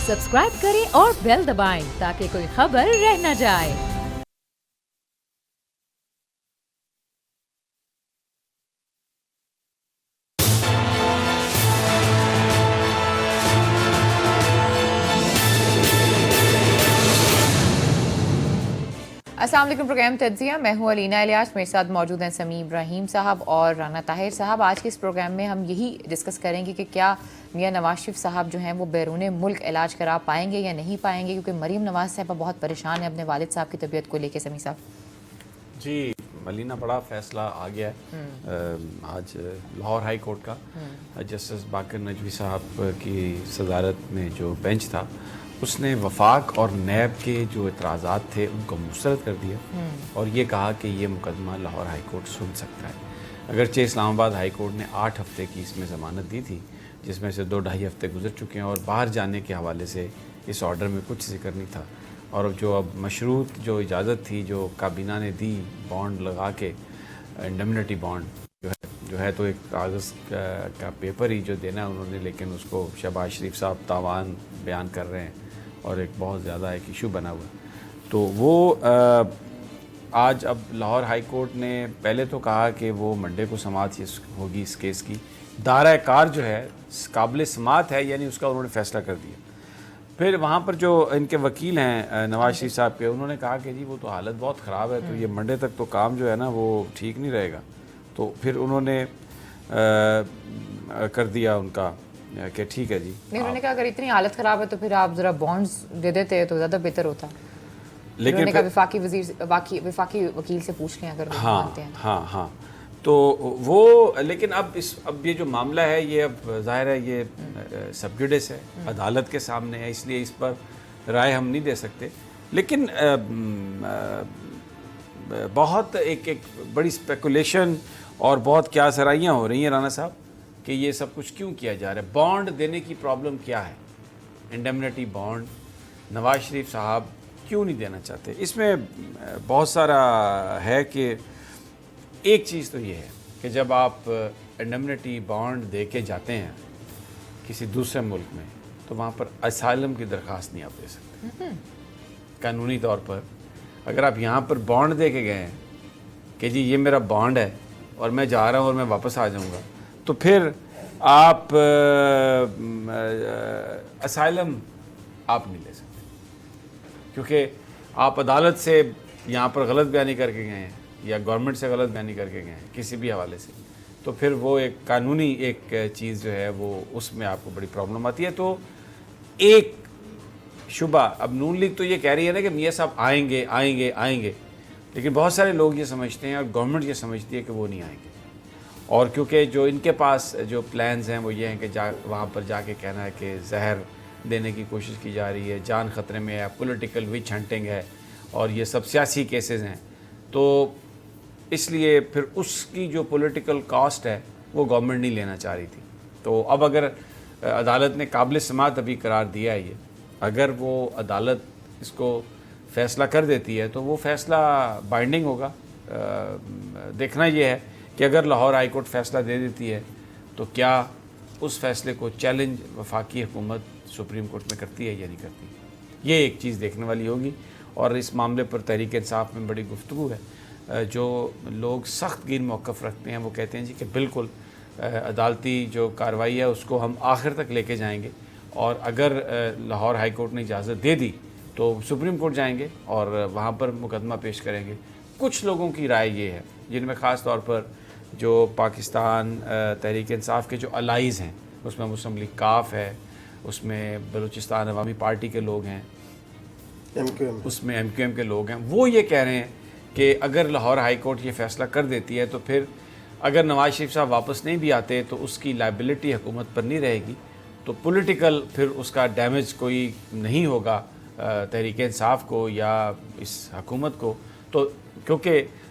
Subscribe करें और bell दबाएं ताकि कोई खबर रह न जाए। अस्सलाम वालेकुम। प्रोग्राम तज्जिया, मैं हूँ अलीना इलियास। मेरे साथ मौजूद हैं समी इब्राहिम साहब और राना ताहिर साहब। आज के इस प्रोग्राम में हम यही डिस्कस करेंगे कि क्या मियां नवाज शरीफ साहब जो हैं वो बैरून मुल्क इलाज करा पाएंगे या नहीं पाएंगे, क्योंकि मरीम नवाज साहब बहुत परेशान है अपने वालिद साहब की तबीयत को लेकर। समी साहब जी, अलीना बड़ा फैसला आ गया है आज लाहौर हाई कोर्ट का। जस्टिस बाकर नजवी साहब की सदारत में जो बेंच था उसने वफाक और नैब के जो एतराज़ात थे उनको मुस्तरद कर दिया और ये कहा कि ये मुकदमा लाहौर हाई कोर्ट सुन सकता है। अगरचे इस्लामाबाद हाई कोर्ट ने 8 हफ्ते की इसमें ज़मानत दी थी, जिसमें से 2-2.5 हफ्ते गुजर चुके हैं और बाहर जाने के हवाले से इस ऑर्डर में कुछ जिक्र नहीं था। और जो अब मशरूत जो इजाज़त थी जो काबीना ने दी बॉन्ड लगा के, इंडमनिटी बॉन्ड जो है तो एक कागज़ का पेपर ही जो देना है उन्होंने, लेकिन उसको शहबाज शरीफ साहब तावान बयान कर रहे हैं और एक बहुत ज़्यादा एक इशू बना हुआ है। तो वो आज अब लाहौर हाई कोर्ट ने पहले तो कहा कि वो मंडे को समाअत होगी इस केस की। दायरा कार जो है काबिल समाअत है, यानी उसका उन्होंने फ़ैसला कर दिया। फिर वहाँ पर जो इनके वकील हैं नवाज शरीफ साहब के, उन्होंने कहा कि जी वो तो हालत बहुत ख़राब है, तो ये मंडे तक तो काम जो है ना वो ठीक नहीं रहेगा। तो फिर उन्होंने कर दिया उनका कि ठीक है जी। नहीं, उन्होंने कहा अगर इतनी हालत ख़राब है तो फिर आप ज़रा बॉन्ड्स दे देते तो ज़्यादा बेहतर होता। लेकिन विफाकी वकील से पूछ लें अगर वो मानते हैं। हाँ तो वो, लेकिन अब ये जो मामला है ये अब ज़ाहिर है ये सब जुडिस है, अदालत के सामने है, इसलिए इस पर राय हम नहीं दे सकते। लेकिन बहुत एक बड़ी स्पेकुलेशन और बहुत क्या सराहियाँ हो रही हैं राना साहब कि ये सब कुछ क्यों किया जा रहा है। बॉन्ड देने की प्रॉब्लम क्या है, इंडेमनिटी बॉन्ड नवाज शरीफ साहब क्यों नहीं देना चाहते। इसमें बहुत सारा है कि एक चीज़ तो ये है कि जब आप इंडेमनिटी बॉन्ड दे के जाते हैं किसी दूसरे मुल्क में तो वहाँ पर असाइलम की दरख्वास्त नहीं आप दे सकते कानूनी तौर पर। अगर आप यहाँ पर बॉन्ड दे के गए हैं कि जी ये मेरा बॉन्ड है और मैं जा रहा हूँ और मैं वापस आ जाऊँगा, तो फिर आप असाइलम आप नहीं ले सकते, क्योंकि आप अदालत से यहाँ पर गलत बयानी करके गए हैं या गवर्नमेंट से गलत बयानी करके गए हैं किसी भी हवाले से, तो फिर वो एक कानूनी एक चीज़ जो है वो उसमें आपको बड़ी प्रॉब्लम आती है। तो एक शुबा, अब नून लीग तो ये कह रही है ना कि मियाँ साहब आएंगे आएंगे आएंगे, लेकिन बहुत सारे लोग ये समझते हैं और गवर्नमेंट ये समझती है कि वो नहीं आएंगे। और क्योंकि जो इनके पास जो प्लान्स हैं वो ये हैं कि वहाँ पर जाके कहना है कि जहर देने की कोशिश की जा रही है, जान ख़तरे में है, पॉलिटिकल विच हंटिंग है और ये सब सियासी केसेस हैं। तो इसलिए फिर उसकी जो पॉलिटिकल कॉस्ट है वो गवर्नमेंट नहीं लेना चाह रही थी। तो अब अगर अदालत ने काबिल समाअत अभी करार दिया है, ये अगर वो अदालत इसको फ़ैसला कर देती है तो वो फ़ैसला बाइंडिंग होगा। देखना ये है कि अगर लाहौर हाई कोर्ट फ़ैसला दे देती है तो क्या उस फ़ैसले को चैलेंज वफाकी हुकूमत सुप्रीम कोर्ट में करती है या नहीं करती। ये एक चीज़ देखने वाली होगी। और इस मामले पर तहरीक इंसाफ में बड़ी गुफ्तगू है। जो लोग सख्त गिन मौक़िफ़ रखते हैं वो कहते हैं जी कि बिल्कुल अदालती जो कार्रवाई है उसको हम आखिर तक लेके जाएंगे, और अगर लाहौर हाई कोर्ट ने इजाज़त दे दी तो सुप्रीम कोर्ट जाएंगे और वहाँ पर मुकदमा पेश करेंगे। कुछ लोगों की राय ये है, जिनमें ख़ास तौर पर जो पाकिस्तान तहरीक इंसाफ के जो अलाइज़ हैं, उसमें मुस्लिम लीग काफ है, उसमें बलूचिस्तान अवामी पार्टी के लोग हैं, उसमें MQM के लोग हैं, वो ये कह रहे हैं कि अगर लाहौर हाई कोर्ट ये फ़ैसला कर देती है तो फिर अगर नवाज शरीफ साहब वापस नहीं भी आते तो उसकी लायबिलिटी हुकूमत पर नहीं रहेगी, तो पॉलिटिकल फिर उसका डैमेज कोई नहीं होगा तहरीक इंसाफ को या इस हुकूमत को। तो क्योंकि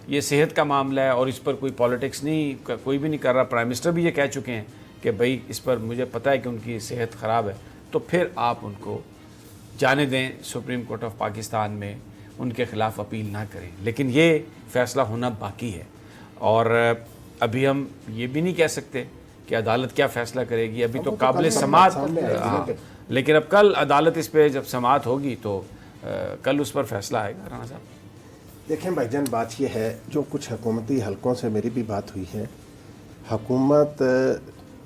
ये सेहत का मामला है और इस पर कोई पॉलिटिक्स नहीं, कोई भी नहीं कर रहा। प्राइम मिनिस्टर भी ये कह चुके हैं कि भाई इस पर मुझे पता है कि उनकी सेहत ख़राब है, तो फिर आप उनको जाने दें सुप्रीम कोर्ट ऑफ पाकिस्तान में, उनके ख़िलाफ़ अपील ना करें। लेकिन ये फ़ैसला होना बाकी है और अभी हम ये भी नहीं कह सकते कि अदालत क्या फ़ैसला करेगी। अभी तो काबिल समाअत, لیکن اب کل عدالت اس پہ جب سماعت ہوگی تو کل اس پر فیصلہ آئے گا. رانا صاحب دیکھیں بھائی جان، بات یہ ہے، جو کچھ حکومتی حلقوں سے میری بھی بات ہوئی ہے، حکومت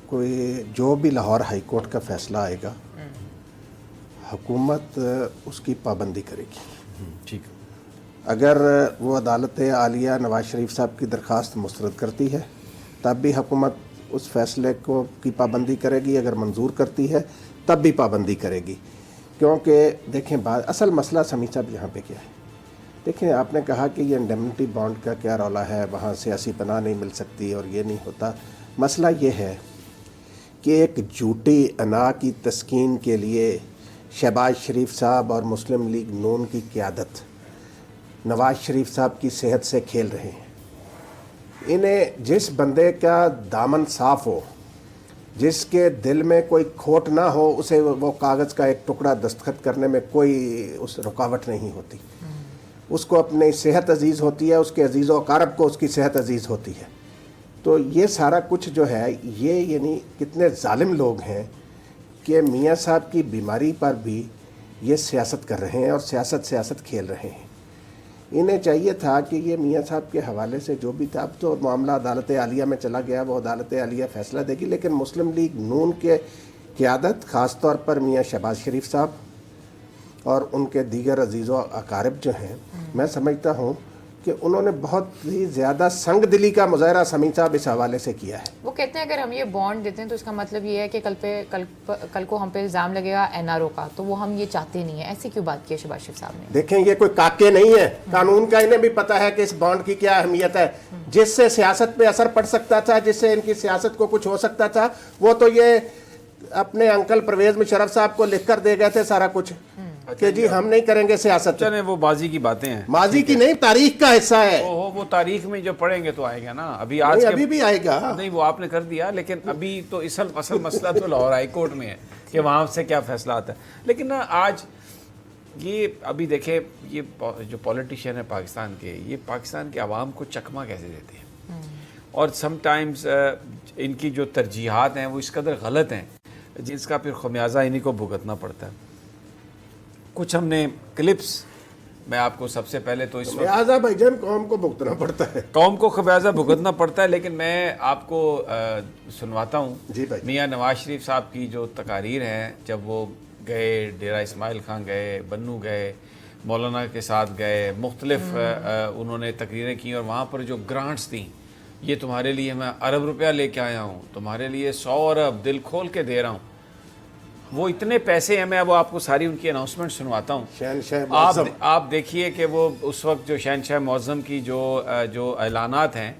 کوئی جو بھی لاہور ہائی کورٹ کا فیصلہ آئے گا حکومت اس کی پابندی کرے گی. ٹھیک ہے. اگر وہ عدالت عالیہ نواز شریف صاحب کی درخواست مسترد کرتی ہے تب بھی حکومت اس فیصلے کو کی پابندی کرے گی، اگر منظور کرتی ہے تب بھی پابندی کرے گی. کیونکہ دیکھیں اصل مسئلہ سمیع صاحب یہاں پہ کیا ہے. دیکھیں آپ نے کہا کہ یہ انڈیمنٹی بانڈ کا کیا رولا ہے، وہاں سیاسی پناہ نہیں مل سکتی اور یہ نہیں ہوتا. مسئلہ یہ ہے کہ ایک جھوٹی انا کی تسکین کے لیے شہباز شریف صاحب اور مسلم لیگ نون کی قیادت نواز شریف صاحب کی صحت سے کھیل رہے ہیں. انہیں جس بندے کا دامن صاف ہو، جس کے دل میں کوئی کھوٹ نہ ہو، اسے وہ کاغذ کا ایک ٹکڑا دستخط کرنے میں کوئی اس رکاوٹ نہیں ہوتی. اس کو اپنی صحت عزیز ہوتی ہے، اس کے عزیز و اقارب کو اس کی صحت عزیز ہوتی ہے. تو یہ سارا کچھ جو ہے یہ یعنی کتنے ظالم لوگ ہیں کہ میاں صاحب کی بیماری پر بھی یہ سیاست کر رہے ہیں اور سیاست کھیل رہے ہیں. انہیں چاہیے تھا کہ یہ میاں صاحب کے حوالے سے جو بھی تھا، اب تو معاملہ عدالت عالیہ میں چلا گیا، وہ عدالت عالیہ فیصلہ دے گی. لیکن مسلم لیگ نون کے قیادت، خاص طور پر میاں شہباز شریف صاحب اور ان کے دیگر عزیز و اقارب جو ہیں، میں سمجھتا ہوں کہ انہوں نے بہت ہی زیادہ سنگ دلی کا مظاہرہ سمیع صاحب اس حوالے سے کیا ہے. وہ کہتے ہیں اگر ہم یہ بانڈ دیتے ہیں تو اس کا مطلب یہ ہے کہ کل کو ہم پہ الزام لگے گا این آر او کا، تو وہ ہم یہ چاہتے نہیں ہیں. ایسی کیوں بات کی ہے شہباز شریف صاحب نے؟ دیکھیں یہ کوئی کاکے نہیں ہے، قانون کا انہیں بھی پتہ ہے کہ اس بانڈ کی کیا اہمیت ہے. جس سے سیاست پہ اثر پڑ سکتا تھا، جس سے ان کی سیاست کو کچھ ہو سکتا تھا، وہ تو یہ اپنے انکل پرویز مشرف صاحب کو لکھ کر دے گئے تھے سارا کچھ کہ جی ہم نہیں کریں گے سیاست. چلیں وہ بازی کی باتیں ہیں، ماضی کی نہیں، تاریخ کا حصہ ہے. وہ تاریخ میں جو پڑھیں گے تو آئے گا نا. ابھی بھی آئے گا. نہیں وہ آپ نے کر دیا، لیکن ابھی تو اصل مسئلہ تو لاہور ہائی کورٹ میں ہے کہ وہاں سے کیا فیصلہ آتا ہے. لیکن نا آج یہ ابھی دیکھیں یہ جو پولیٹیشین ہے پاکستان کے، یہ پاکستان کے عوام کو چکمہ کیسے دیتے ہیں، اور سم ٹائمز ان کی جو ترجیحات ہیں وہ اس قدر غلط ہیں جس کا پھر خمیازہ انہی کو بھگتنا پڑتا ہے. کچھ ہم نے کلپس میں آپ کو سب سے پہلے تو اس وقت لہٰذا بھائی جان قوم کو بھگتنا پڑتا ہے، قوم کو خمیازہ بھگتنا پڑتا ہے. لیکن میں آپ کو سنواتا ہوں جی بھائی. میاں نواز شریف صاحب کی جو تقاریر ہیں، جب وہ گئے ڈیرہ اسماعیل خان گئے، بنو گئے، مولانا کے ساتھ گئے، مختلف انہوں نے تقریریں کی، اور وہاں پر جو گرانٹس تھیں، یہ تمہارے لیے میں ارب روپیہ لے کے آیا ہوں، تمہارے لیے 100 ارب دل کھول کے دے رہا ہوں. وہ اتنے پیسے ہیں، میں وہ آپ کو ساری ان کی اناؤنسمنٹ سنواتا ہوں. شہنشاہ معظم آپ دیکھیے کہ وہ اس وقت جو شہنشاہ معظم کی جو اعلانات ہیں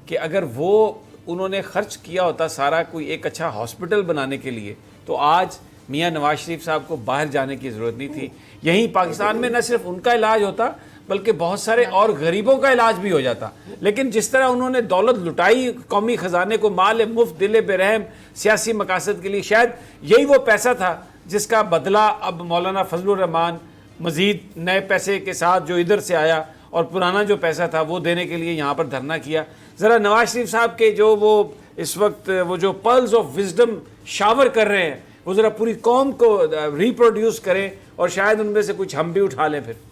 کہ اگر وہ انہوں نے خرچ کیا ہوتا سارا کوئی ایک اچھا ہاسپٹل بنانے کے لیے، تو آج میاں نواز شریف صاحب کو باہر جانے کی ضرورت نہیں تھی. یہیں پاکستان میں نہ صرف ان کا علاج ہوتا بلکہ بہت سارے اور غریبوں کا علاج بھی ہو جاتا. لیکن جس طرح انہوں نے دولت لٹائی قومی خزانے کو، مال مفت دل بے رحم سیاسی مقاصد کے لیے، شاید یہی وہ پیسہ تھا جس کا بدلہ اب مولانا فضل الرحمان مزید نئے پیسے کے ساتھ جو ادھر سے آیا، اور پرانا جو پیسہ تھا وہ دینے کے لیے یہاں پر دھرنا کیا. ذرا نواز شریف صاحب کے جو وہ اس وقت وہ جو پرلز آف وزڈم شاور کر رہے ہیں، وہ ذرا پوری قوم کو ریپروڈیوس کریں، اور شاید ان میں سے کچھ ہم بھی اٹھا لیں. پھر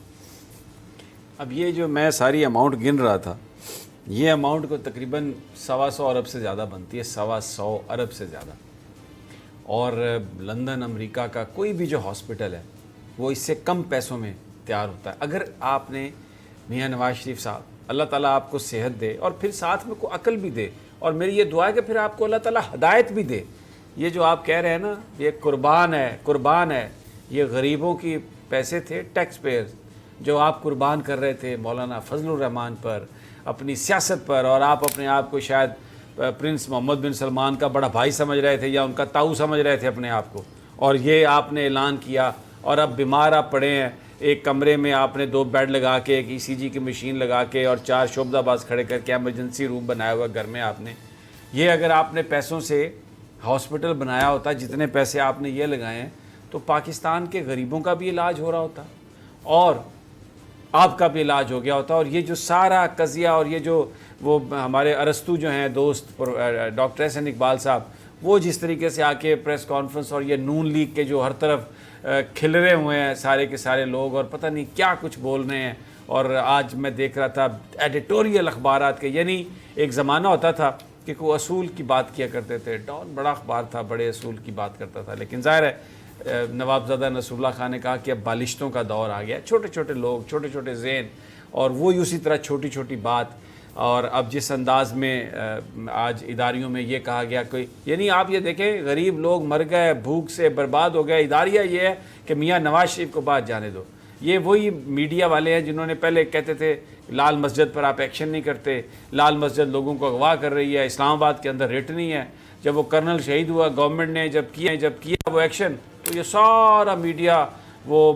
اب یہ جو میں ساری اماؤنٹ گن رہا تھا، یہ اماؤنٹ کو تقریباً 125 ارب سے زیادہ بنتی ہے، 125 ارب سے زیادہ. اور لندن امریکہ کا کوئی بھی جو ہاسپٹل ہے وہ اس سے کم پیسوں میں تیار ہوتا ہے. اگر آپ نے میاں نواز شریف صاحب، اللہ تعالیٰ آپ کو صحت دے اور پھر ساتھ میں کو عقل بھی دے، اور میری یہ دعا ہے کہ پھر آپ کو اللہ تعالیٰ ہدایت بھی دے. یہ جو آپ کہہ رہے ہیں نا، یہ قربان ہے، یہ غریبوں کی پیسے تھے، ٹیکس پیئرز، جو آپ قربان کر رہے تھے مولانا فضل الرحمان پر، اپنی سیاست پر، اور آپ اپنے آپ کو شاید پرنس محمد بن سلمان کا بڑا بھائی سمجھ رہے تھے یا ان کا تاؤ سمجھ رہے تھے اپنے آپ کو. اور یہ آپ نے اعلان کیا، اور اب بیمار آپ پڑے ہیں، ایک کمرے میں آپ نے 2 بیڈ لگا کے، ایک ECG کی مشین لگا کے، اور 4 شعبدہ باز کھڑے کر کے ایمرجنسی روم بنایا ہوا گھر میں آپ نے. یہ اگر آپ نے پیسوں سے ہاسپٹل بنایا ہوتا جتنے پیسے آپ نے یہ لگائے ہیں، تو پاکستان کے غریبوں کا بھی علاج ہو رہا ہوتا اور آپ کا بھی علاج ہو گیا ہوتا. اور یہ جو سارا قضیہ، اور یہ جو وہ ہمارے ارسطو جو ہیں دوست ڈاکٹر احسن اقبال صاحب، وہ جس طریقے سے آ کے پریس کانفرنس اور یہ نون لیگ کے جو ہر طرف کھلرے ہوئے ہیں سارے کے سارے لوگ اور پتہ نہیں کیا کچھ بول رہے ہیں. اور آج میں دیکھ رہا تھا ایڈیٹوریل اخبارات کے, یعنی ایک زمانہ ہوتا تھا کہ کوئی اصول کی بات کیا کرتے تھے, ڈان بڑا اخبار تھا, بڑے اصول کی بات کرتا تھا, لیکن ظاہر ہے نوابزادہ نصر اللہ خان نے کہا کہ اب بالشتوں کا دور آ گیا, چھوٹے چھوٹے لوگ, چھوٹے چھوٹے ذہن, اور وہ اسی طرح چھوٹی چھوٹی بات. اور اب جس انداز میں آج اداریوں میں یہ کہا گیا کوئی, یعنی آپ یہ دیکھیں غریب لوگ مر گئے, بھوک سے برباد ہو گئے, اداریہ یہ ہے کہ میاں نواز شریف کو بات جانے دو. یہ وہی میڈیا والے ہیں جنہوں نے پہلے کہتے تھے لال مسجد پر آپ ایکشن نہیں کرتے, لال مسجد لوگوں کو اغوا کر رہی ہے, اسلام آباد کے اندر ریٹ نہیں ہے. جب وہ کرنل شہید ہوا گورنمنٹ نے جب کیا وہ ایکشن, تو یہ سارا میڈیا وہ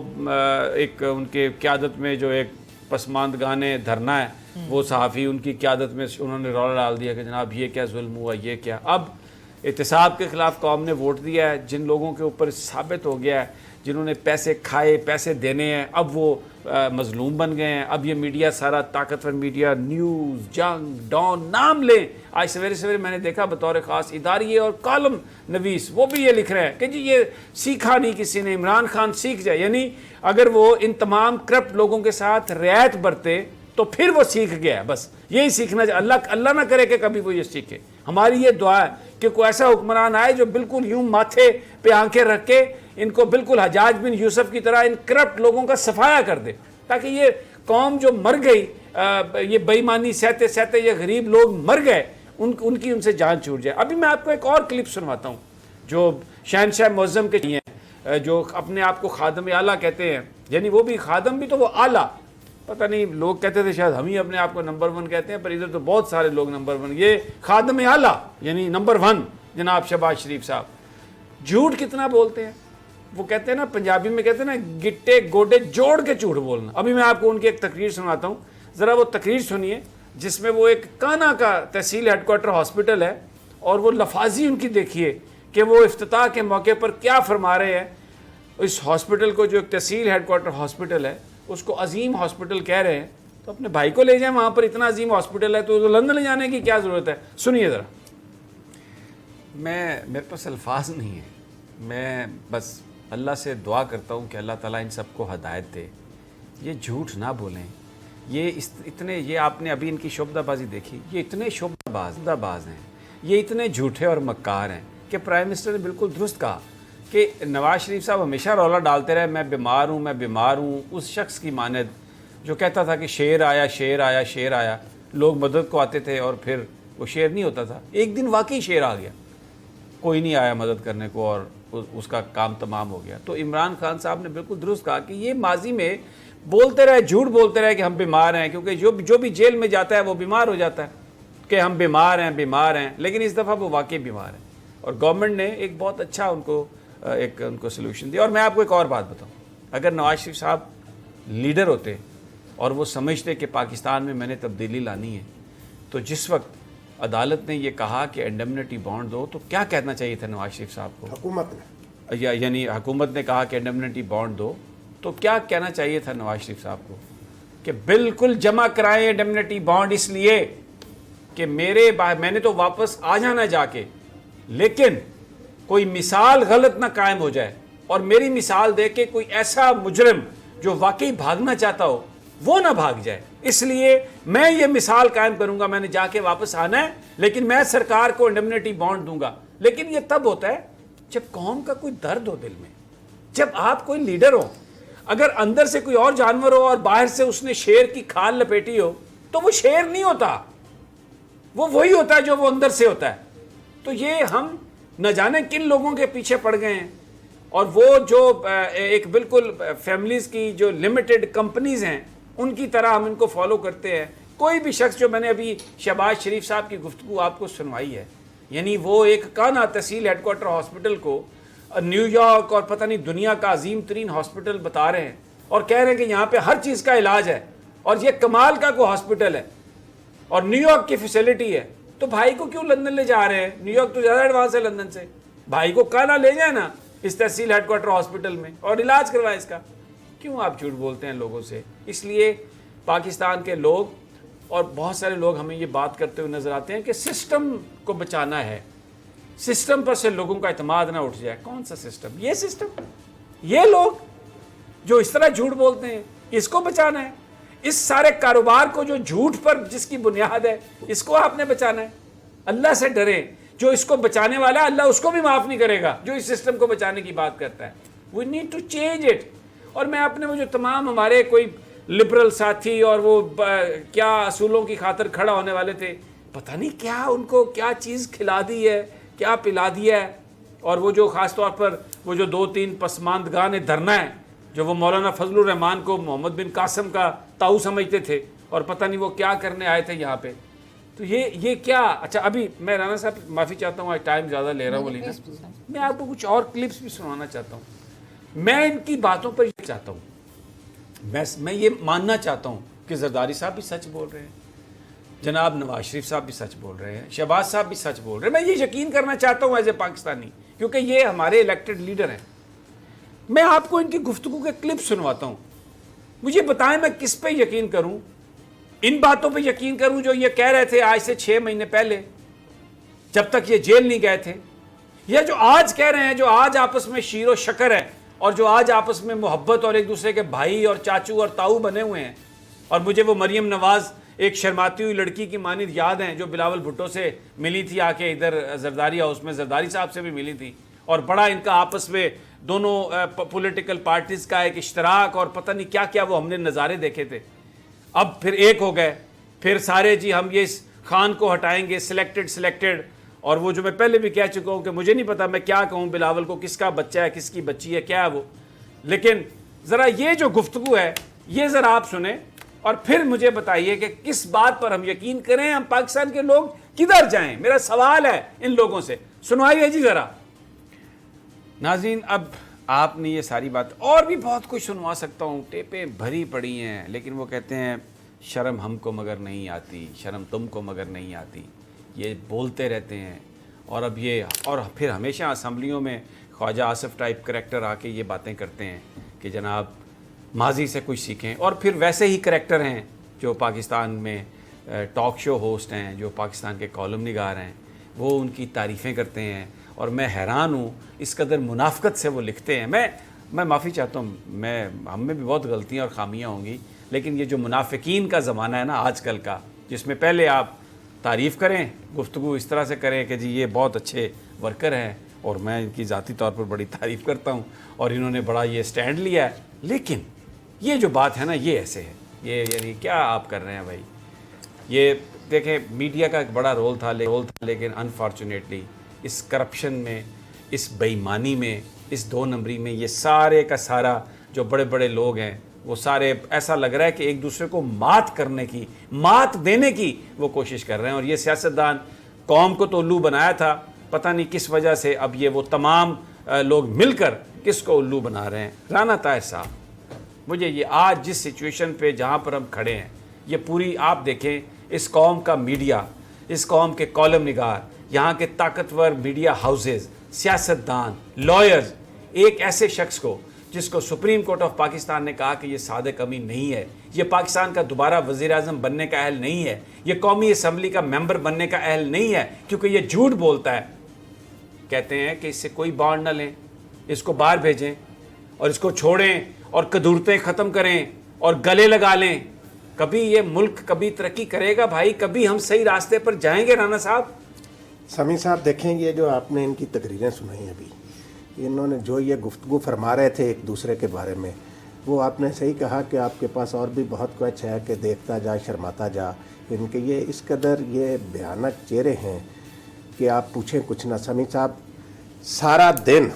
ایک ان کے قیادت میں جو ایک پسماندگانے دھرنا ہے, وہ صحافی ان کی قیادت میں انہوں نے رولا ڈال دیا کہ جناب یہ کیا ظلم ہوا, یہ کیا. اب احتساب کے خلاف قوم نے ووٹ دیا ہے, جن لوگوں کے اوپر ثابت ہو گیا ہے, جنہوں نے پیسے کھائے, پیسے دینے ہیں, اب وہ مظلوم بن گئے ہیں. اب یہ میڈیا سارا طاقتور میڈیا, نیوز, جنگ, ڈان, نام لیں. آج سویرے سویرے میں نے دیکھا بطور خاص اداریے اور کالم نویس وہ بھی یہ لکھ رہے ہیں کہ جی یہ سیکھا نہیں کسی نے, عمران خان سیکھ جائے. یعنی اگر وہ ان تمام کرپٹ لوگوں کے ساتھ رعایت برتے تو پھر وہ سیکھ گیا. بس یہی سیکھنا, اللہ نہ کرے کہ کبھی وہ یہ سیکھے. ہماری یہ دعا ہے کہ کوئی ایسا حکمران آئے جو بالکل یوں ماتھے پہ آنکھیں رکھ کے ان کو بالکل حجاج بن یوسف کی طرح ان کرپٹ لوگوں کا صفایا کر دے, تاکہ یہ قوم جو مر گئی, یہ بے ایمانی سہتے سہتے یہ غریب لوگ مر گئے, ان کی ان سے جان چھوٹ جائے. ابھی میں آپ کو ایک اور کلپ سنواتا ہوں جو شہنشاہ معظم کے ہیں, جو اپنے آپ کو خادم اعلیٰ کہتے ہیں. یعنی وہ بھی خادم بھی تو وہ اعلیٰ, پتہ نہیں لوگ کہتے تھے شاید ہم ہی اپنے آپ کو نمبر 1 کہتے ہیں, پر ادھر تو بہت سارے لوگ نمبر 1, یہ خادم اعلیٰ یعنی نمبر 1 جناب شہباز شریف صاحب. جھوٹ کتنا بولتے ہیں, وہ کہتے ہیں نا پنجابی میں کہتے ہیں نا گٹے گوڈے جوڑ کے جھوٹ بولنا. ابھی میں آپ کو ان کی ایک تقریر سناتا ہوں, ذرا وہ تقریر سنیے, جس میں وہ ایک کانا کا تحصیل ہیڈ کوارٹر ہاسپٹل ہے, اور وہ لفاظی ان کی دیکھیے کہ وہ افتتاح کے موقع پر کیا فرما رہے ہیں. اس ہاسپٹل کو جو ایک تحصیل ہیڈ کوارٹر ہاسپٹل ہے اس کو عظیم ہاسپٹل کہہ رہے ہیں, تو اپنے بھائی کو لے جائیں وہاں پر, اتنا عظیم ہاسپٹل ہے تو لندن لے جانے کی کیا ضرورت ہے. سنیے ذرا. میرے پاس الفاظ نہیں ہیں, میں بس اللہ سے دعا کرتا ہوں کہ اللہ تعالیٰ ان سب کو ہدایت دے. یہ جھوٹ نہ بولیں, یہ آپ نے ابھی ان کی شعبدہ بازی دیکھی, یہ اتنے شعبدہ باز ہیں, یہ اتنے جھوٹے اور مکار ہیں کہ پرائم منسٹر نے بالکل درست کہا کہ نواز شریف صاحب ہمیشہ رولا ڈالتے رہے میں بیمار ہوں. اس شخص کی مانند جو کہتا تھا کہ شیر آیا, لوگ مدد کو آتے تھے اور پھر وہ شیر نہیں ہوتا تھا. ایک دن واقعی شیر آ گیا, کوئی نہیں آیا مدد کرنے کو اور اس کا کام تمام ہو گیا. تو عمران خان صاحب نے بالکل درست کہا کہ یہ ماضی میں بولتے رہے, جھوٹ بولتے رہے کہ ہم بیمار ہیں, کیونکہ جو بھی جیل میں جاتا ہے وہ بیمار ہو جاتا ہے کہ ہم بیمار ہیں, لیکن اس دفعہ وہ واقعی بیمار ہیں. اور گورنمنٹ نے ایک بہت اچھا ان کو سلوشن دیا. اور میں آپ کو ایک اور بات بتاؤں, اگر نواز شریف صاحب لیڈر ہوتے اور وہ سمجھتے کہ پاکستان میں میں نے تبدیلی لانی ہے, تو جس وقت عدالت نے یہ کہا کہ انڈیمنٹی بانڈ دو, تو کیا کہنا چاہیے تھا نواز شریف صاحب کو؟ حکومت نے یعنی حکومت نے کہا کہ انڈیمنٹی بانڈ دو, تو کیا کہنا چاہیے تھا نواز شریف صاحب کو کہ بالکل جمع کرائیں انڈیمنٹی بانڈ, اس لیے کہ میں نے تو واپس آ جانا جا کے, لیکن کوئی مثال غلط نہ قائم ہو جائے, اور میری مثال دے کے کوئی ایسا مجرم جو واقعی بھاگنا چاہتا ہو وہ نہ بھاگ جائے. اس لیے میں یہ مثال قائم کروں گا, میں نے جا کے واپس آنا ہے, لیکن میں سرکار کو انڈیمنٹی بانڈ دوں گا. لیکن یہ تب ہوتا ہے جب قوم کا کوئی درد ہو دل میں, جب آپ کوئی لیڈر ہو. اگر اندر سے کوئی اور جانور ہو اور باہر سے اس نے شیر کی کھال لپیٹی ہو, تو وہ شیر نہیں ہوتا, وہ وہی ہوتا ہے جو وہ اندر سے ہوتا ہے. تو یہ ہم نہ جانے کن لوگوں کے پیچھے پڑ گئے ہیں, اور وہ جو ایک بالکل فیملیز کی جو لمیٹڈ کمپنیز ہیں ان کی طرح ہم ان کو فالو کرتے ہیں. کوئی بھی شخص جو میں نے ابھی شہباز شریف صاحب کی گفتگو آپ کو سنوائی ہے, یعنی وہ ایک کانا تحصیل ہیڈ کوارٹر ہاسپٹل کو نیو یارک اور پتہ نہیں دنیا کا عظیم ترین ہاسپٹل بتا رہے ہیں, اور کہہ رہے ہیں کہ یہاں پہ ہر چیز کا علاج ہے, اور یہ کمال کا کوئی ہاسپٹل ہے اور نیو یارک کی فیسلٹی ہے. تو بھائی کو کیوں لندن لے جا رہے ہیں؟ نیو یارک تو زیادہ ایڈوانس ہے لندن سے. بھائی کو کانا لے جائیں نا اس تحصیل ہیڈ کوارٹر ہاسپٹل میں اور علاج کروائیں اس کا. کیوں آپ جھوٹ بولتے ہیں لوگوں سے؟ اس لیے پاکستان کے لوگ اور بہت سارے لوگ ہمیں یہ بات کرتے ہوئے نظر آتے ہیں کہ سسٹم کو بچانا ہے, सिस्टम पर से लोगों का इत्मीनान ना उठ जाए। कौन सा सिस्टम? ये सिस्टम, ये लोग जो इस तरह झूठ बोलते हैं, इसको बचाना है। इस सारे कारोबार को जो झूठ पर जिसकी बुनियाद है, इसको आपने बचाना है। अल्लाह से डरे, जो इसको बचाने वाला है अल्लाह उसको भी माफ़ नहीं करेगा जो इस सिस्टम को बचाने की बात करता है। We need to change it. और मैं अपने वो जो तमाम हमारे कोई लिबरल साथी और वो क्या असूलों की खातिर खड़ा होने वाले थे, पता नहीं क्या उनको क्या चीज़ खिला दी है, क्या पिला दिया है। और वो जो ख़ास तौर पर वो जो 2-3 पसमानदगाह ने धरना है, जो वो मौलाना फजलुर रहमान को मोहम्मद बिन कासिम का ताऊ समझते थे और पता नहीं वो क्या करने आए थे यहाँ पे। तो ये क्या? अच्छा, अभी मैं राना साहब माफ़ी चाहता हूँ, आज टाइम ज़्यादा ले रहा हूँ बोली ना, मैं आपको कुछ और क्लिप्स भी सुनाना चाहता हूँ। मैं इनकी बातों पर ये चाहता हूँ, मैं ये मानना चाहता हूँ कि जरदारी साहब भी सच बोल रहे हैं, जनाब नवाज शरीफ साहब भी सच बोल रहे हैं, शहबाज साहब भी सच बोल रहे हैं। मैं ये यकीन करना चाहता हूँ एज ए पाकिस्तानी, क्योंकि ये हमारे इलेक्टेड लीडर हैं। मैं आपको इनकी गुफ्तगू के क्लिप सुनवाता हूँ, मुझे बताएं मैं किस पे यकीन करूँ। इन बातों पे यकीन करूँ जो ये कह रहे थे आज से 6 महीने पहले, जब तक ये जेल नहीं गए थे, या जो आज कह रहे हैं, जो आज आपस में शीर व शकर है और जो आज आपस में मोहब्बत और एक दूसरे के भाई और चाचू और ताऊ बने हुए हैं। और मुझे वो मरियम नवाज एक शर्माती हुई लड़की की मानिद याद हैं जो बिलावल भुट्टो से मिली थी आके इधर जरदारी हाउस में, जरदारी साहब से भी मिली थी। और बड़ा इनका आपस में दोनों पॉलिटिकल पार्टीज़ का एक इश्तराक और पता नहीं क्या क्या वो हमने नज़ारे देखे थे। अब फिर एक हो गए, फिर सारे जी हम ये इस खान को हटाएंगे, सिलेक्टेड। और वो जो मैं पहले भी कह चुका हूँ कि मुझे नहीं पता मैं क्या कहूँ बिलावल को, किसका बच्चा है किसकी बच्ची है क्या है वो, लेकिन ज़रा ये जो गुफ्तगू है ये ज़रा आप सुने और फिर मुझे बताइए कि किस बात पर हम यकीन करें। हम पाकिस्तान के लोग किधर जाएं? मेरा सवाल है इन लोगों से, सुनवाइए जी ज़रा। नाज़रीन, अब आपने ये सारी बात और भी बहुत कुछ सुनवा सकता हूँ, टेपें भरी पड़ी हैं, लेकिन वो कहते हैं शर्म हमको मगर नहीं आती, शर्म तुमको मगर नहीं आती, ये बोलते रहते हैं। और अब ये और फिर हमेशा असम्बलियों में ख्वाजा आसिफ टाइप करैक्टर आके ये बातें करते हैं कि जनाब माजी से कुछ सीखें। और फिर वैसे ही करैक्टर हैं जो पाकिस्तान में टॉक शो होस्ट हैं, जो पाकिस्तान के कॉलम निगार हैं, वो उनकी तारीफ़ें करते हैं। और मैं हैरान हूँ इस कदर मुनाफ़कत से वो लिखते हैं। मैं माफ़ी चाहता हूँ, हम में भी बहुत गलतियाँ और ख़ामियाँ होंगी, लेकिन ये जो मुनाफिकीन का ज़माना है ना आजकल का, जिसमें पहले आप तारीफ़ करें, गुफ्तगू इस तरह से करें कि जी ये बहुत अच्छे वर्कर हैं और मैं इनकी ज़ाती तौर पर बड़ी तारीफ़ करता हूँ और इन्होंने बड़ा ये स्टैंड लिया है, लेकिन ये जो बात है ना ये ऐसे है, ये यानी क्या आप कर रहे हैं भाई। ये देखें मीडिया का एक बड़ा रोल था लेकिन अनफॉर्चुनेटली इस करप्शन में, इस बेईमानी में, इस 2 नंबरी में ये सारे का सारा जो बड़े बड़े लोग हैं वो सारे ऐसा लग रहा है कि एक दूसरे को मात देने की वो कोशिश कर रहे हैं। और ये सियासतदान कौम को तो उल्लू बनाया था, पता नहीं किस वजह से अब ये वो तमाम लोग मिलकर किसको उल्लू बना रहे हैं। राना ताहिर साहब, मुझे ये आज जिस सिचुएशन पे जहाँ पर हम खड़े हैं, ये पूरी आप देखें इस कौम का मीडिया, इस कौम के कॉलम निगार, यहाँ के ताकतवर मीडिया हाउसेज, सियासतदान, लॉयर्स, एक ऐसे शख्स को जिसको सुप्रीम कोर्ट ऑफ पाकिस्तान ने कहा कि ये सादिक अमीन नहीं है, ये पाकिस्तान का दोबारा वज़ीर आज़म बनने का अहल नहीं है, ये कौमी असम्बली का मेंबर बनने का अहल नहीं है क्योंकि ये झूठ बोलता है। कहते हैं कि इससे कोई बॉन्ड न लें, इसको बाहर भेजें और इसको छोड़ें और कदूरतें ख़त्म करें और गले लगा लें। कभी ये मुल्क कभी तरक्की करेगा भाई, कभी हम सही रास्ते पर जाएंगे। राना साहब, समी साहब देखें, ये जो आपने इनकी तकरीरें सुनाई अभी, इन्होंने जो ये गुफ्तगू फरमा रहे थे एक दूसरे के बारे में, वो आपने सही कहा कि आपके पास और भी बहुत कुछ है कि देखता जा शर्माता जा। इनके ये इस कदर ये भयानक चेहरे हैं कि आप पूछें कुछ ना। समी साहब, सारा दिन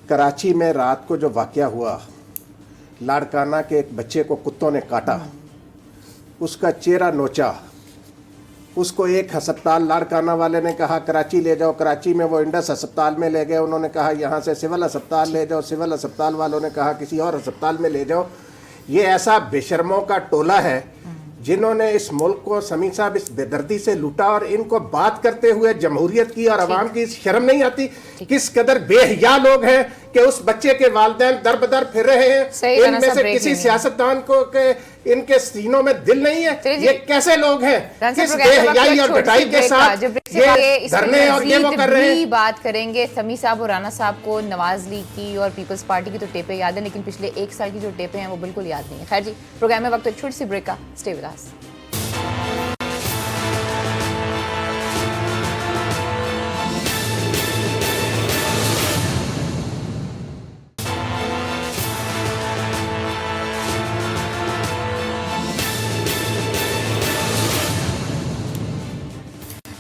कराची में रात को जो वाक़या हुआ, लाड़काना के एक बच्चे को कुत्तों ने काटा, उसका चेहरा नोचा, उसको एक अस्पताल लाड़काना वाले ने कहा कराची ले जाओ, कराची में वो इंडस अस्पताल में ले गए, उन्होंने कहा यहाँ से सिविल अस्पताल ले जाओ, सिविल अस्पताल वालों ने कहा किसी और अस्पताल में ले जाओ। ये ऐसा बेशर्मों का टोला है जिन्होंने इस मुल्क को, समी साहब, इस बेदर्दी से लूटा। और इनको बात करते हुए जमहूरियत की और अवाम की शर्म नहीं आती? किस कदर बेहया लोग हैं कि उस बच्चे के वालिदैन दर बदर फिर रहे हैं। इनमें से किसी सियासतदान को इनके सीनों में दिल नहीं है, चलिए ये जी। कैसे लोग हैं, रांची किस प्रोग्राम में बेहयाई वक्त और छोटी सी डटाई के ब्रेक साथ जब ब्रेक से आगे ये इस पर धरने और ये वो मजीद कर रहे हैं। भी बात करेंगे। समी साहब और राणा साहब को नवाज लीग की और पीपल्स पार्टी की तो टेपें याद हैं, लेकिन पिछले एक साल की जो टेपें हैं वो बिल्कुल याद नहीं है। खैर जी, प्रोग्राम में वक्त एक छोटी सी ब्रेक का, stay with us.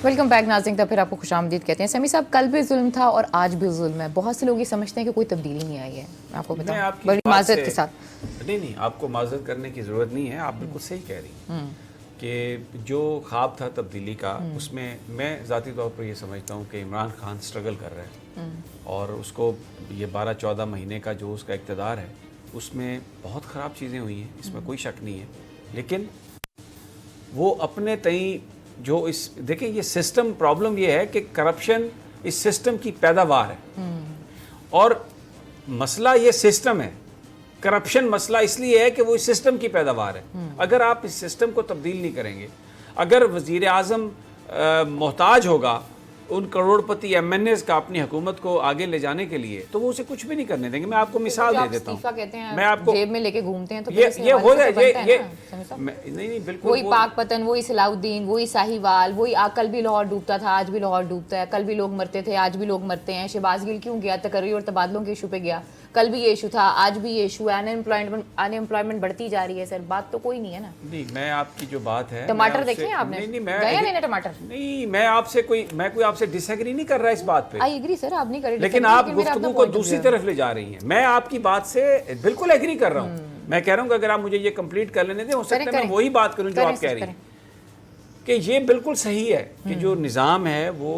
Welcome back नाज़रीन, तब फिर आपको खुशामदीद कहते हैं। समी साहब, कल भी जुल्म था और आज भी जुल्म है। बहुत से लोग ये समझते हैं कि कोई तब्दीली नहीं आई है। मैं आपको मैं बताऊं आपकी बड़ी बात माजरत से- के साथ। नहीं, आपको माजरत करने की ज़रूरत नहीं है, आप बिल्कुल सही कह रही कि जो ख्वाब था तब्दीली का, उसमें मैं ज़ाती तौर पर ये समझता हूँ कि इमरान खान स्ट्रगल कर रहा है और उसको ये 12-14 महीने का जो उसका इक़्तिदार है उसमें बहुत ख़राब चीज़ें हुई हैं, इसमें कोई शक नहीं है। लेकिन वो अपने तई जो इस देखें, ये सिस्टम प्रॉब्लम ये है कि करप्शन इस सिस्टम की पैदावार है और मसला ये सिस्टम है। करप्शन मसला इसलिए है कि वो इस सिस्टम की पैदावार है। अगर आप इस सिस्टम को तब्दील नहीं करेंगे, अगर वज़ीर आज़म मोहताज होगा उन करोड़पति MNAs का अपनी हुकूमत को आगे ले जाने के लिए, तो वो उसे कुछ भी नहीं करने देंगे। मैं आपको मिसाल दे देता इस्तीफा कहते हैं, हूँ, मैं आपको जेब में लेके घूमते हैं, तो ये हो जाए नहीं नहीं बिल्कुल वही पाक पतन, वही सलाउद्दीन, वही साहिवाल, वही कल भी लाहौर डूबता था, आज भी लाहौर डूबता है। कल भी लोग मरते थे, आज भी लोग मरते हैं। शहबाज गिल क्यों गया? तकर्री और तबादलों के इशू पे गया। कल भी ये इशू था, आज भी ये इशू है। अनएम्प्लॉयमेंट बढ़ती जा रही है सर, बात तो कोई नहीं है ना। नहीं, मैं आपकी जो बात है, टमाटर देखे हैं आपने? नहीं, गए नहीं टमाटर? नहीं, मैं कोई आपसे डिसएग्री नहीं कर रहा इस बात पे, आई एग्री सर, आप नहीं कर रहे, लेकिन आप गुफ्तगू को दूसरी तरफ ले जा रही हैं। मैं आपकी बात से बिल्कुल एग्री कर रहा हूँ। मैं कह रहा हूँ कि अगर आप मुझे ये कंप्लीट कर लेने दें, हो सकता है मैं वही बात करूँ जो आप कह रही हैं कि ये बिल्कुल सही है कि जो निज़ाम है वो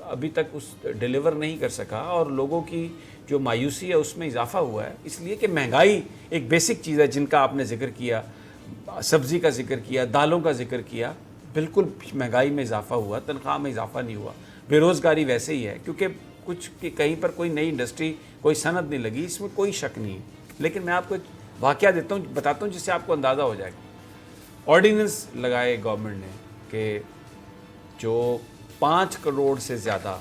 अभी तक उस डिलीवर नहीं कर सका और लोगों की जो मायूसी है उसमें इजाफा हुआ है, इसलिए कि महंगाई एक बेसिक चीज़ है जिनका आपने जिक्र किया, सब्ज़ी का जिक्र किया, दालों का जिक्र किया। बिल्कुल महंगाई में इजाफा हुआ, तनख्वाह में इजाफा नहीं हुआ। बेरोज़गारी वैसे ही है, क्योंकि कुछ कि कहीं पर कोई नई इंडस्ट्री, कोई सनद नहीं लगी, इसमें कोई शक नहीं है। लेकिन मैं आपको एक वाक़या बताता हूँ जिससे आपको अंदाज़ा हो जाएगा। ऑर्डिनेंस लगाए गवर्नमेंट ने कि जो 5 करोड़ से ज़्यादा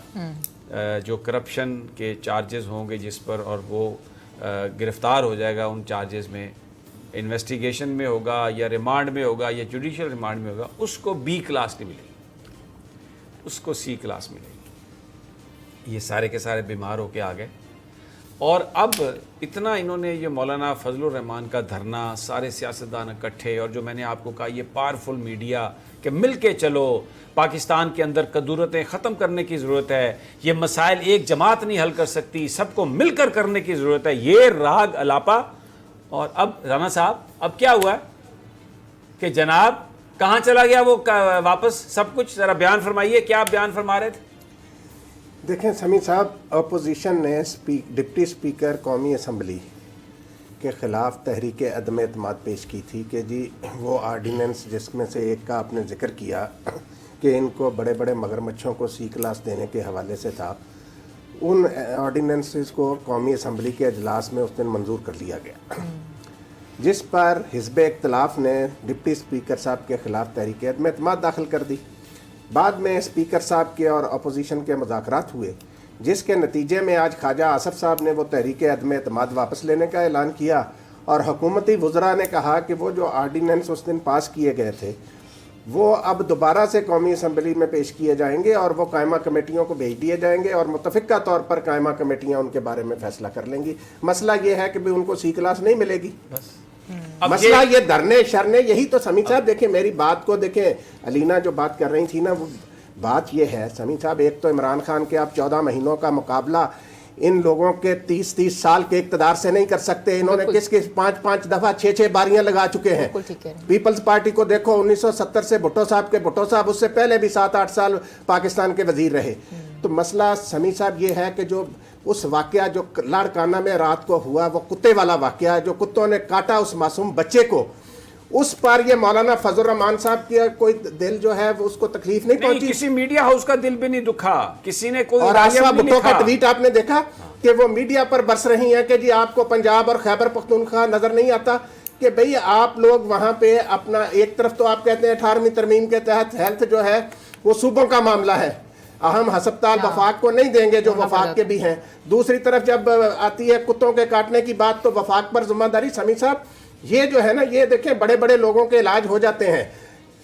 जो करप्शन के चार्जेस होंगे जिस पर, और वो गिरफ़्तार हो जाएगा उन चार्जेस में, इन्वेस्टिगेशन में होगा या रिमांड में होगा या जुडिशल रिमांड में होगा, उसको B क्लास नहीं मिलेगी, उसको C क्लास मिलेगी। ये सारे के सारे बीमार होके आ गए। और अब इतना इन्होंने ये मौलाना फजलुर रहमान का धरना, सारे सियासतदान इकट्ठे, और जो मैंने आपको कहा ये पावरफुल मीडिया कि मिल के चलो, पाकिस्तान के अंदर कदूरतें ख़त्म करने की ज़रूरत है, ये मसाइल एक जमात नहीं हल कर सकती, सबको मिलकर करने की ज़रूरत है, ये राग अलापा। और अब राणा साहब, अब क्या हुआ कि जनाब कहाँ चला गया वो वापस सब कुछ? ज़रा बयान फरमाइए, क्या आप बयान फरमा रहे थे? देखें समी साहब, अपोजिशन ने डिप्टी स्पीकर कौमी असम्बली के ख़िलाफ़ तहरीक अदम एतमाद पेश की थी कि जी वो आर्डीनेंस जिसमें से एक का आपने जिक्र किया कि इनको बड़े बड़े मगरमच्छों को C क्लास देने के हवाले से था, उन आर्डीनेंसेस को कौमी असम्बली के अजलास में उस दिन मंजूर कर लिया गया, जिस पर हिज़्ब इख्तिलाफ ने डिप्टी स्पीकर साहब के ख़िलाफ़ तहरीक अदम एतमाद दाखिल कर दी। बाद में स्पीकर साहब के और अपोजिशन के मुज़ाकरात हुए, जिसके नतीजे में आज ख्वाजा आसफ साहब ने वो तहरीक अदम एतमाद वापस लेने का ऐलान किया और हुकूमती वज़रा ने कहा कि वो जो आर्डीनेंस उस दिन पास किए गए थे वो अब दोबारा से कौमी असम्बली में पेश किए जाएंगे और वो कायमा कमेटियों को भेज दिए जाएंगे और मुतफ़िक़ा तौर पर कायमा कमेटियाँ उनके बारे में फ़ैसला कर लेंगी। मसला ये है कि भी उनको C क्लास नहीं मिलेगी। बस मसला ये धरने शरने, यही तो समी साहब देखें, मेरी बात को देखें, अलीना जो बात कर रही थी ना, वो बात ये है समी साहब, एक तो इमरान खान के आप 14 महीनों का मुकाबला इन लोगों के 30 साल के इक़्तिदार से नहीं कर सकते। इन्होंने किस 5 दफ़ा 6 बारियां लगा चुके हैं। पीपल्स पार्टी को देखो, 1970 से भुट्टो साहब उससे पहले भी 7-8 साल पाकिस्तान के वजीर रहे। तो मसला समी साहब ये है कि जो उस वाक़या जो लाड़काना में रात को हुआ, वो कुत्ते वाला वाक़या, जो कुत्तों ने काटा उस मासूम बच्चे को, उस पर ये मौलाना फजलुर रहमान साहब की कोई दिल जो है वो उसको तकलीफ नहीं पहुंची। किसी मीडिया हाउस का दिल भी नहीं दुखा, किसी ने कोई। और आसफा भुट्टो का ट्वीट आपने देखा कि वो मीडिया पर बरस रही हैं कि जी आपको पंजाब और खैबर पख्तूनख्वा नजर नहीं आता। کہ بھئی آپ لوگ وہاں پہ اپنا ایک طرف تو آپ کہتے ہیں 18ویں ترمیم کے تحت ہیلتھ جو ہے وہ صوبوں کا معاملہ ہے، اہم ہسپتال وفاق کو نہیں دیں گے جو وفاق کے بھی ہیں. دوسری طرف جب آتی ہے کتوں کے کاٹنے کی بات تو وفاق پر ذمہ داری. سمیع صاحب یہ جو ہے نا، یہ دیکھیں بڑے بڑے لوگوں کے علاج ہو جاتے ہیں.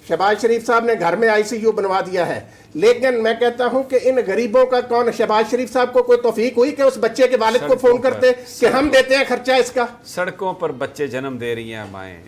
شہباز شریف صاحب نے گھر میں ICU بنوا دیا ہے، لیکن میں کہتا ہوں کہ ان غریبوں کا کون، شہباز شریف صاحب کو کوئی توفیق ہوئی کہ اس بچے کے والد کو فون کرتے کہ ہم دیتے ہیں خرچہ اس کا؟ سڑکوں پر بچے جنم دے رہی ہیں مائیں،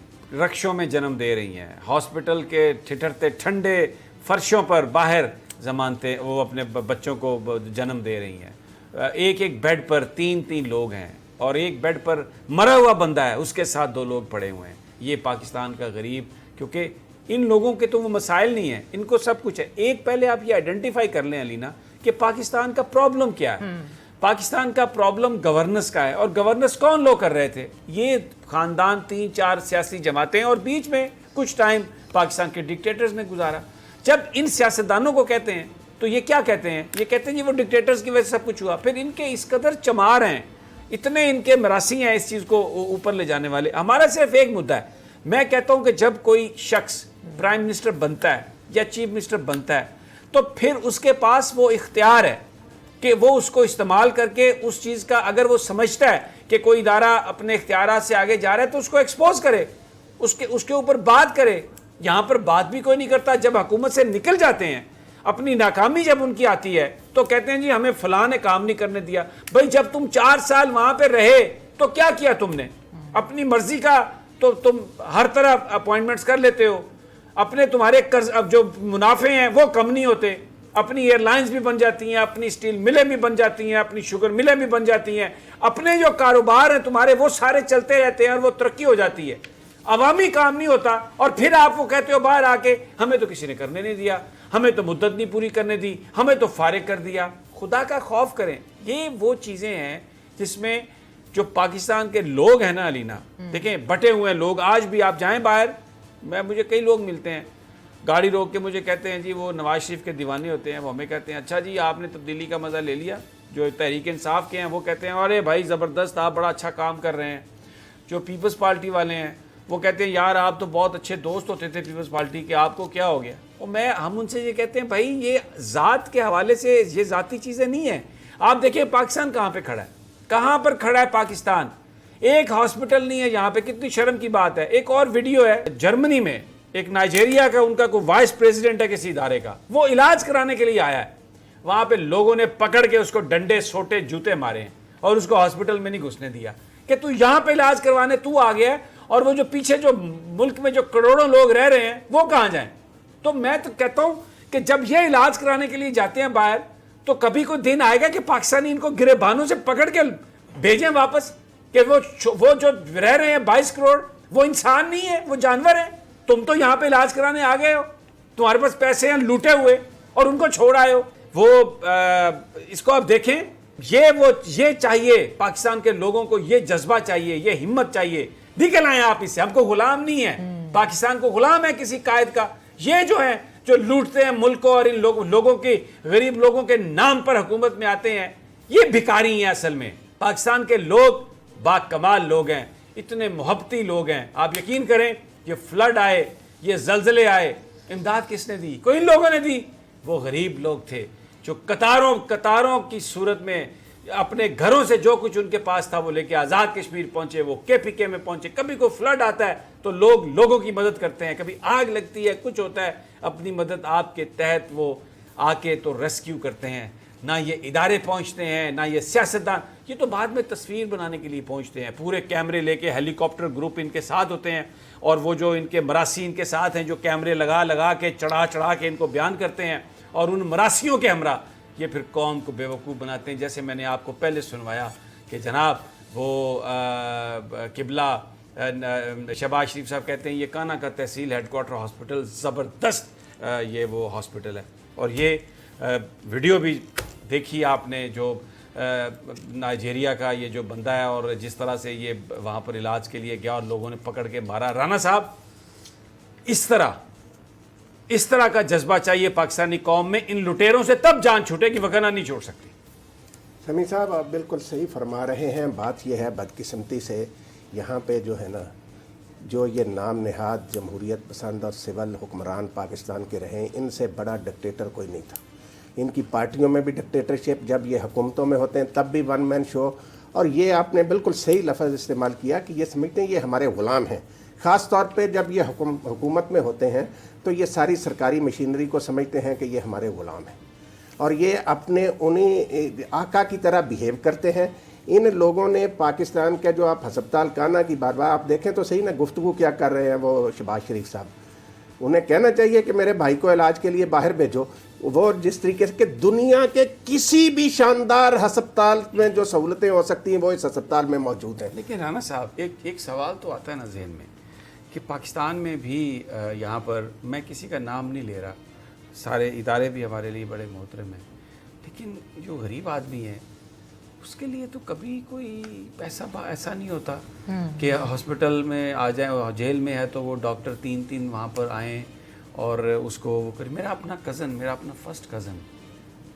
رکشوں میں جنم دے رہی ہیں، ہاسپٹل کے ٹھٹرتے ٹھنڈے فرشوں پر باہر زمانتے وہ اپنے بچوں کو جنم دے رہی ہیں. ایک ایک بیڈ پر 3 لوگ ہیں، اور ایک بیڈ پر مرا ہوا بندہ ہے، اس کے ساتھ 2 لوگ پڑے ہوئے ہیں. یہ پاکستان کا غریب، کیونکہ ان لوگوں کے تو وہ مسائل نہیں ہیں، ان کو سب کچھ ہے. ایک پہلے آپ یہ آئیڈینٹیفائی کر لیں علینا کہ پاکستان کا پرابلم کیا ہے. پاکستان کا پرابلم گورننس کا ہے، اور گورننس کون لوگ کر رہے تھے؟ یہ خاندان 3-4 سیاسی جماعتیں، اور بیچ میں کچھ ٹائم پاکستان کے ڈکٹیٹرز نے گزارا. جب ان سیاستدانوں کو کہتے ہیں تو یہ کیا کہتے ہیں؟ یہ کہتے ہیں یہ وہ ڈکٹیٹرز کی وجہ سے سب کچھ ہوا. پھر ان کے اس قدر چمار ہیں، اتنے ان کے مراسی ہیں اس چیز کو اوپر لے جانے والے. ہمارا صرف ایک مدعا ہے، میں کہتا ہوں کہ جب کوئی شخص پرائم منسٹر بنتا ہے یا چیف منسٹر بنتا ہے تو پھر اس کے پاس وہ اختیار ہے کہ وہ اس کو استعمال کر کے اس چیز کا، اگر وہ سمجھتا ہے کہ کوئی ادارہ اپنے اختیارات سے آگے جا رہا ہے تو اس کو ایکسپوز کرے، اس کے اوپر بات کرے. یہاں پر بات بھی کوئی نہیں کرتا. جب حکومت سے نکل جاتے ہیں، اپنی ناکامی جب ان کی آتی ہے تو کہتے ہیں جی ہمیں فلاں نے کام نہیں کرنے دیا. بھائی جب تم 4 سال وہاں پہ رہے تو کیا کیا تم نے؟ اپنی مرضی کا تو تم ہر طرح اپوائنٹمنٹس کر لیتے ہو. اپنے تمہارے قرض اب جو منافع ہیں وہ کم نہیں ہوتے. اپنی ایئر لائنز بھی بن جاتی ہیں، اپنی اسٹیل ملیں بھی بن جاتی ہیں، اپنی شوگر ملیں بھی بن جاتی ہیں. اپنے جو کاروبار ہیں تمہارے وہ سارے چلتے رہتے ہیں اور وہ ترقی ہو جاتی ہے. عوامی کام نہیں ہوتا، اور پھر آپ وہ کہتے ہو باہر آ کے ہمیں تو کسی نے کرنے نہیں دیا، ہمیں تو مدت نہیں پوری کرنے دی، ہمیں تو فارغ کر دیا. خدا کا خوف کریں. یہ وہ چیزیں ہیں جس میں جو پاکستان کے لوگ ہیں نا علینا، دیکھیں بٹے ہوئے ہیں لوگ. آج بھی آپ جائیں باہر، مجھے کئی لوگ ملتے ہیں گاڑی روک کے مجھے کہتے ہیں جی وہ نواز شریف کے دیوانے ہوتے ہیں. وہ ہمیں کہتے ہیں اچھا جی آپ نے تبدیلی کا مزہ لے لیا. جو تحریک انصاف کے ہیں وہ کہتے ہیں ارے بھائی زبردست، آپ بڑا اچھا کام کر رہے ہیں. جو پیپلز پارٹی والے ہیں وہ کہتے ہیں یار آپ تو بہت اچھے دوست ہوتے تھے پیپلز پارٹی کے، آپ کو کیا ہو گیا؟ اور ہم ان سے یہ کہتے ہیں بھائی یہ ذات کے حوالے سے یہ ذاتی چیزیں نہیں ہیں. آپ دیکھیں پاکستان کہاں پہ کھڑا ہے، کہاں پر کھڑا ہے پاکستان. ایک ہاسپٹل نہیں ہے یہاں پہ. کتنی شرم کی بات ہے. ایک اور ویڈیو ہے جرمنی میں، ایک نائجیریا کا ان کا کوئی وائس پریزیڈنٹ ہے کسی ادارے کا، وہ علاج کرانے کے لیے آیا ہے. وہاں پہ لوگوں نے پکڑ کے اس کو ڈنڈے سوٹے جوتے مارے ہیں اور اس کو ہاسپٹل میں نہیں گھسنے دیا کہ تو یہاں پہ علاج کروانے تو آ گیا ہے، اور وہ جو پیچھے جو ملک میں جو کروڑوں لوگ رہ رہے ہیں وہ کہاں جائیں؟ تو میں تو کہتا ہوں کہ جب یہ علاج کرانے کے لیے جاتے ہیں باہر تو کبھی کوئی دن آئے گا کہ پاکستانی ان کو گریبانوں سے پکڑ کے بھیجیں واپس کہ وہ جو رہ رہے ہیں 22 کروڑ وہ انسان نہیں ہے، وہ جانور ہیں. تم تو یہاں پہ علاج کرانے آ گئے ہو، تمہارے پاس پیسے ہیں لوٹے ہوئے اور ان کو چھوڑ آئے ہو. وہ اس کو آپ دیکھیں، یہ چاہیے پاکستان کے لوگوں کو، یہ جذبہ چاہیے، یہ ہمت چاہیے. نکل آئیں آپ اس سے. ہم کو غلام نہیں ہے، پاکستان کو غلام ہے کسی قائد کا. یہ جو ہے جو لوٹتے ہیں ملک کو اور ان لوگوں کے غریب لوگوں کے نام پر حکومت میں آتے ہیں، یہ بھکاری ہیں. اصل میں پاکستان کے لوگ با کمال لوگ ہیں، اتنے محبتی لوگ ہیں. آپ یقین کریں یہ فلڈ آئے، یہ زلزلے آئے، امداد کس نے دی؟ کوئی ان لوگوں نے دی. وہ غریب لوگ تھے جو قطاروں کی صورت میں اپنے گھروں سے جو کچھ ان کے پاس تھا وہ لے کے آزاد کشمیر پہنچے، وہ KPK میں پہنچے. کبھی کوئی فلڈ آتا ہے تو لوگوں کی مدد کرتے ہیں، کبھی آگ لگتی ہے، کچھ ہوتا ہے، اپنی مدد آپ کے تحت وہ آ کے تو ریسکیو کرتے ہیں. نہ یہ ادارے پہنچتے ہیں، نہ یہ سیاستدان. یہ تو بعد میں تصویر بنانے کے لیے پہنچتے ہیں، پورے کیمرے لے کے. ہیلی کاپٹر گروپ ان کے ساتھ ہوتے ہیں، اور وہ جو ان کے مراسی ان کے ساتھ ہیں جو کیمرے لگا کے چڑھا کے ان کو بیان کرتے ہیں، اور ان مراسیوں کے ہمراہ یہ پھر قوم کو بیوقوف بناتے ہیں. جیسے میں نے آپ کو پہلے سنوایا کہ جناب وہ قبلہ شہباز شریف صاحب کہتے ہیں یہ کانا کا تحصیل ہیڈ کوارٹر ہاسپٹل زبردست یہ وہ ہاسپٹل ہے. اور یہ ویڈیو بھی دیکھی آپ نے جو نائجیریا کا یہ جو بندہ ہے اور جس طرح سے یہ وہاں پر علاج کے لیے گیا اور لوگوں نے پکڑ کے مارا. رانا صاحب اس طرح کا جذبہ چاہیے پاکستانی قوم میں. ان لٹیروں سے تب جان چھوٹے کہ وگرنہ نہیں چھوڑ سکتی. سمیع صاحب آپ بالکل صحیح فرما رہے ہیں. بات یہ ہے بدقسمتی سے یہاں پہ جو ہے نا जो ये नाम नहाद जमहूरियत पसंद और सिविल हुक्मरान पाकिस्तान के रहे, इनसे बड़ा डिक्टेटर कोई नहीं था। इनकी पार्टियों में भी डिक्टेटरशिप, जब ये हुकूमतों में होते हैं तब भी वन मैन शो। और ये आपने बिल्कुल सही लफ्ज़ इस्तेमाल किया कि ये समझते हैं ये हमारे ग़ुलाम हैं। ख़ास तौर पे जब ये हुकूमत में होते हैं तो ये सारी सरकारी मशीनरी को समझते हैं कि ये हमारे ग़ुलाम हैं और ये अपने उन्हीं आका की तरह बिहेव करते हैं। इन लोगों ने पाकिस्तान का जो आप हस्पताल काना की बार बार आप देखें तो सही ना, गुफ्तगू क्या कर रहे हैं वो शहबाज शरीफ साहब। उन्हें कहना चाहिए कि मेरे भाई को इलाज के लिए बाहर भेजो। वो जिस तरीके से दुनिया के किसी भी शानदार हस्पताल में जो सहूलतें हो सकती हैं वो इस हस्पताल में मौजूद हैं। लेकिन राना साहब एक सवाल तो आता है ना जहन में कि पाकिस्तान में भी यहाँ पर, मैं किसी का नाम नहीं ले रहा, सारे इदारे भी हमारे लिए बड़े मोहतरम हैं, लेकिन जो गरीब आदमी है उसके लिए तो कभी कोई पैसा ऐसा नहीं होता कि हॉस्पिटल में आ जाए, जेल में है तो वो डॉक्टर तीन वहाँ पर आएँ और उसको वो करें। मेरा अपना फर्स्ट कज़न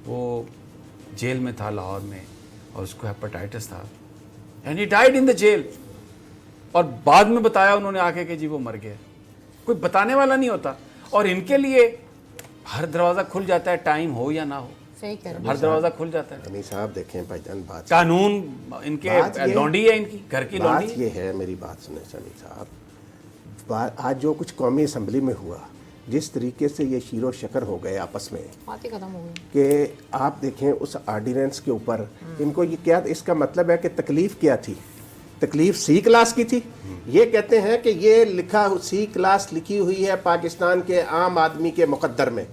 वो जेल में था लाहौर में और उसको हेपेटाइटिस था and he died in the jail, और बाद में बताया उन्होंने आके कि जी वो मर गया। कोई बताने वाला नहीं होता और इनके लिए हर दरवाज़ा खुल जाता है, टाइम हो या ना हो, सही कह रहे हर दरवाज़ा खुल जाता है। गनी साहब देखें भाईजान, बात कानून इनके लौंडी है, इनकी घर की लौंडी बात ये है, मेरी बात सुने सनी साहब, आज जो कुछ कौमी असम्बली में हुआ, जिस तरीके से ये शीरो शकर हो गए आपस में, बात ही खत्म हो गई कि आप देखें उस आर्डिनेंस के ऊपर इनको ये क्या, इसका मतलब है कि तकलीफ क्या थी? तकलीफ सी क्लास की थी। ये कहते हैं कि ये लिखा सी क्लास लिखी हुई है पाकिस्तान के आम आदमी के मुकद्दर में,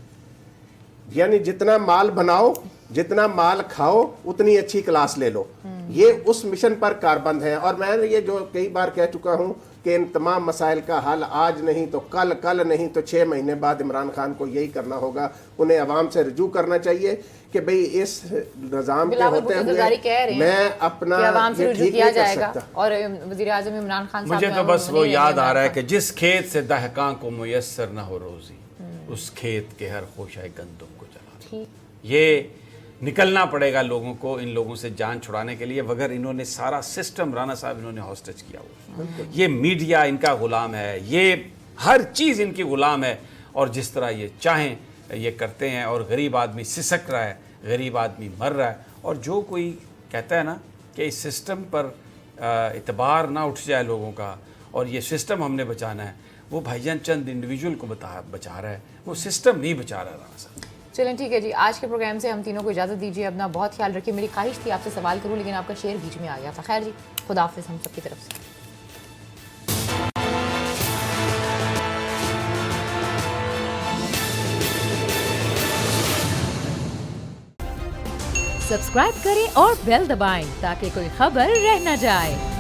यानी जितना माल बनाओ, जितना माल खाओ, उतनी अच्छी क्लास ले लो। ये उस मिशन पर कारबंद है। और मैं ये जो कई बार कह चुका हूँ कि इन तमाम मसाइल का हल आज नहीं तो कल, कल नहीं तो 6 महीने बाद इमरान खान को यही करना होगा। उन्हें अवाम से रजू करना चाहिए कि भाई इस निज़ाम के होते हुए मैं अपना ये ठीक किया जाएगा। और वज़ीर आज़म इमरान खान मुझे तो बस वो याद आ रहा है कि जिस खेत से दहकां को मुयस्सर न हो रोज़ी, उस खेत के हर खोशाए गंदम को जला। ये निकलना पड़ेगा लोगों को, इन लोगों से जान छुड़ाने के लिए, वगर इन्होंने सारा सिस्टम, राना साहब, इन्होंने हॉस्टेज किया हुआ। ये मीडिया इनका गुलाम है, ये हर चीज़ इनकी गुलाम है और जिस तरह ये चाहें ये करते हैं। और गरीब आदमी सिसक रहा है, गरीब आदमी मर रहा है। और जो कोई कहता है ना कि इस सिस्टम पर इतबार ना उठ जाए लोगों का और ये सिस्टम हमने बचाना है, वो भाईजान चंद इंडिविजुअल को बचा रहा है, वो सिस्टम नहीं बचा रहा। राना साहब चलें ठीक है जी, आज के प्रोग्राम से हम तीनों को इजाज़त दीजिए। अपना बहुत ख्याल रखिए। मेरी ख्वाहिश थी आपसे सवाल करूं लेकिन आपका शेर बीच में आ गया था। खैर जी, खुदा हाफिज़ हम सबकी तरफ से। सब्सक्राइब करें और बेल दबाएं ताकि कोई खबर रह न जाए।